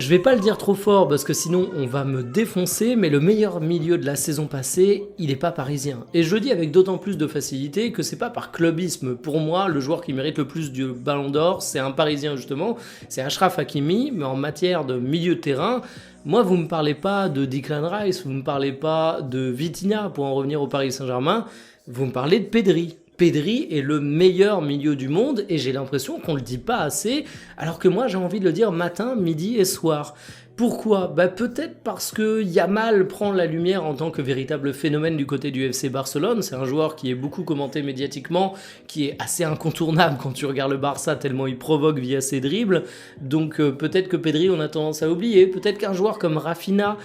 Je vais pas le dire trop fort parce que sinon on va me défoncer, mais le meilleur milieu de la saison passée, il est pas parisien. Et je le dis avec d'autant plus de facilité que c'est pas par clubisme. Pour moi, le joueur qui mérite le plus du Ballon d'Or, c'est un parisien justement, c'est Achraf Hakimi, mais en matière de milieu de terrain, moi vous me parlez pas de Declan Rice, vous me parlez pas de Vitinha pour en revenir au Paris Saint-Germain, vous me parlez de Pedri. Pedri est le meilleur milieu du monde et j'ai l'impression qu'on le dit pas assez, alors que moi j'ai envie de le dire matin, midi et soir. Pourquoi? Peut-être parce que Yamal prend la lumière en tant que véritable phénomène du côté du FC Barcelone. C'est un joueur qui est beaucoup commenté médiatiquement, qui est assez incontournable quand tu regardes le Barça tellement il provoque via ses dribbles. Donc peut-être que Pedri on a tendance à oublier. Peut-être qu'un joueur comme Rafinha,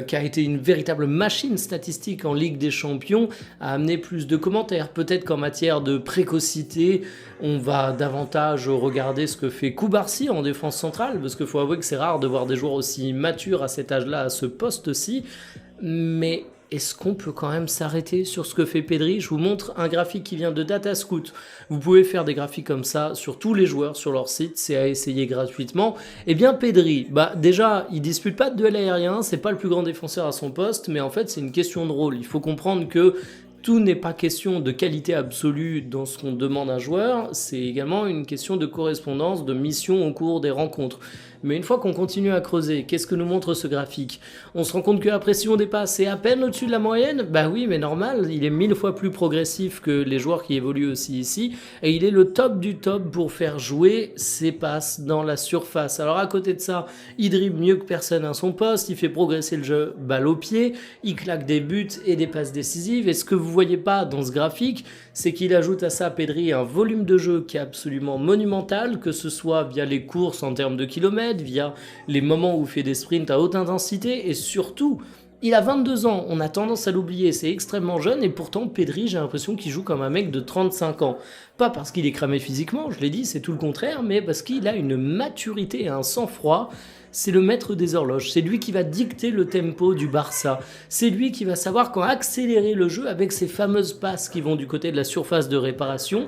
qui a été une véritable machine statistique en Ligue des Champions, a amené plus de commentaires. Peut-être qu'en matière de précocité, on va davantage regarder ce que fait Koubarsi en défense centrale, parce qu'il faut avouer que c'est rare de voir des joueurs aussi matures à cet âge-là, à ce poste-ci. Mais est-ce qu'on peut quand même s'arrêter sur ce que fait Pedri? Je vous montre un graphique qui vient de Datascout. Vous pouvez faire des graphiques comme ça sur tous les joueurs sur leur site, c'est à essayer gratuitement. Eh bien Pedri, déjà, il dispute pas de duel aérien, c'est pas le plus grand défenseur à son poste, mais en fait c'est une question de rôle. Il faut comprendre que tout n'est pas question de qualité absolue dans ce qu'on demande à un joueur, c'est également une question de correspondance, de mission au cours des rencontres. Mais une fois qu'on continue à creuser, qu'est-ce que nous montre ce graphique? On se rend compte que la pression dépasse, c'est à peine au-dessus de la moyenne. Oui, mais normal, il est 1000 fois plus progressif que les joueurs qui évoluent aussi ici, et il est le top du top pour faire jouer ses passes dans la surface. Alors à côté de ça, il dribble mieux que personne à son poste, il fait progresser le jeu balle au pied, il claque des buts et des passes décisives, et ce que vous voyez pas dans ce graphique, c'est qu'il ajoute à ça, Pedri, un volume de jeu qui est absolument monumental, que ce soit via les courses en termes de kilomètres, via les moments où il fait des sprints à haute intensité, et surtout, il a 22 ans, on a tendance à l'oublier, c'est extrêmement jeune, et pourtant Pedri, j'ai l'impression qu'il joue comme un mec de 35 ans. Pas parce qu'il est cramé physiquement, je l'ai dit, c'est tout le contraire, mais parce qu'il a une maturité et un sang-froid. C'est le maître des horloges, c'est lui qui va dicter le tempo du Barça, c'est lui qui va savoir quand accélérer le jeu avec ces fameuses passes qui vont du côté de la surface de réparation.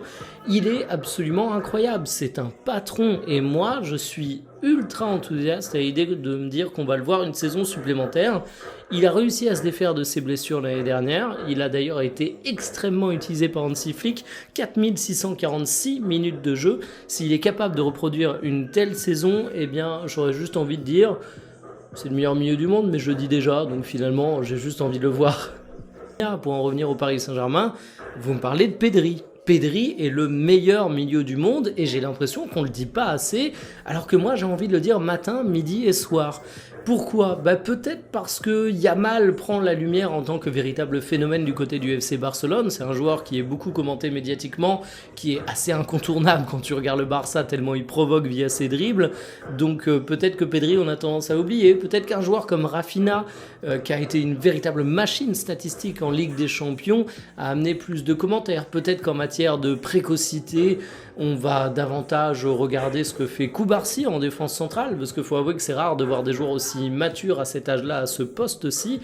Il est absolument incroyable, c'est un patron, et moi je suis ultra enthousiaste à l'idée de me dire qu'on va le voir une saison supplémentaire. Il a réussi à se défaire de ses blessures l'année dernière, il a d'ailleurs été extrêmement utilisé par Hansi Flick, 4646 minutes de jeu. S'il est capable de reproduire une telle saison, eh bien j'aurais juste envie de dire, c'est le meilleur milieu du monde, mais je le dis déjà, donc finalement j'ai juste envie de le voir. Pour en revenir au Paris Saint-Germain, vous me parlez de Pedri. Pedri est le meilleur milieu du monde et j'ai l'impression qu'on le dit pas assez, alors que moi j'ai envie de le dire matin, midi et soir. Pourquoi? Peut-être parce que Yamal prend la lumière en tant que véritable phénomène du côté du FC Barcelone. C'est un joueur qui est beaucoup commenté médiatiquement, qui est assez incontournable quand tu regardes le Barça tellement il provoque via ses dribbles. Donc peut-être que Pedri on a tendance à oublier. Peut-être qu'un joueur comme Rafinha, qui a été une véritable machine statistique en Ligue des Champions, a amené plus de commentaires. Peut-être qu'en matière de précocité, on va davantage regarder ce que fait Koubarsi en défense centrale, parce qu'il faut avouer que c'est rare de voir des joueurs aussi matures à cet âge-là, à ce poste-ci.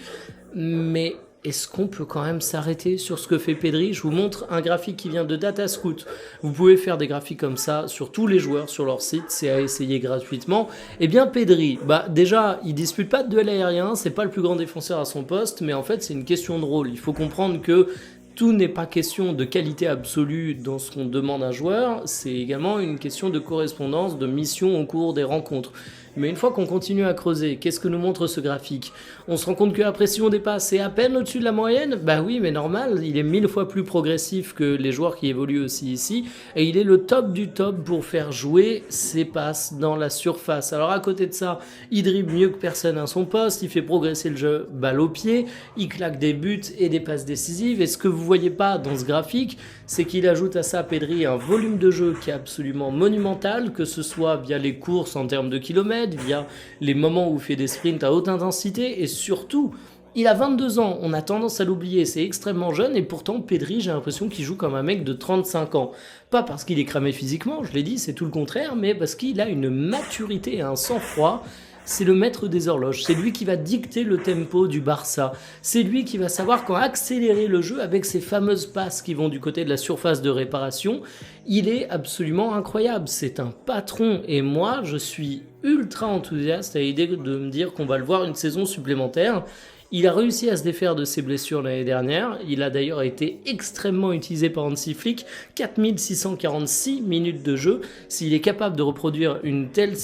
Mais est-ce qu'on peut quand même s'arrêter sur ce que fait Pedri? Je vous montre un graphique qui vient de Datascout. Vous pouvez faire des graphiques comme ça sur tous les joueurs sur leur site, c'est à essayer gratuitement. Eh bien Pedri, déjà, il dispute pas de duel aérien, c'est pas le plus grand défenseur à son poste, mais en fait c'est une question de rôle. Il faut comprendre que tout n'est pas question de qualité absolue dans ce qu'on demande à un joueur, c'est également une question de correspondance, de mission au cours des rencontres. Mais une fois qu'on continue à creuser, qu'est-ce que nous montre ce graphique? On se rend compte que la pression dépasse, c'est à peine au-dessus de la moyenne. Oui, mais normal, il est 1000 fois plus progressif que les joueurs qui évoluent aussi ici, et il est le top du top pour faire jouer ses passes dans la surface. Alors à côté de ça, il dribble mieux que personne à son poste, il fait progresser le jeu balle au pied, il claque des buts et des passes décisives, et ce que vous voyez pas dans ce graphique, c'est qu'il ajoute à ça, Pedri, un volume de jeu qui est absolument monumental, que ce soit via les courses en termes de kilomètres, via les moments où il fait des sprints à haute intensité, et surtout, il a 22 ans, on a tendance à l'oublier, c'est extrêmement jeune, et pourtant Pedri, j'ai l'impression qu'il joue comme un mec de 35 ans. Pas parce qu'il est cramé physiquement, je l'ai dit, c'est tout le contraire, mais parce qu'il a une maturité et un sang-froid. c'est le maître des horloges. C'est lui qui va dicter le tempo du Barça. C'est lui qui va savoir quand accélérer le jeu avec ces fameuses passes qui vont du côté de la surface de réparation. Il est absolument incroyable. C'est un patron. Et moi, je suis ultra enthousiaste à l'idée de me dire qu'on va le voir une saison supplémentaire. Il a réussi à se défaire de ses blessures l'année dernière. Il a d'ailleurs été extrêmement utilisé par Hansi Flick. 4646 minutes de jeu. S'il est capable de reproduire une telle saison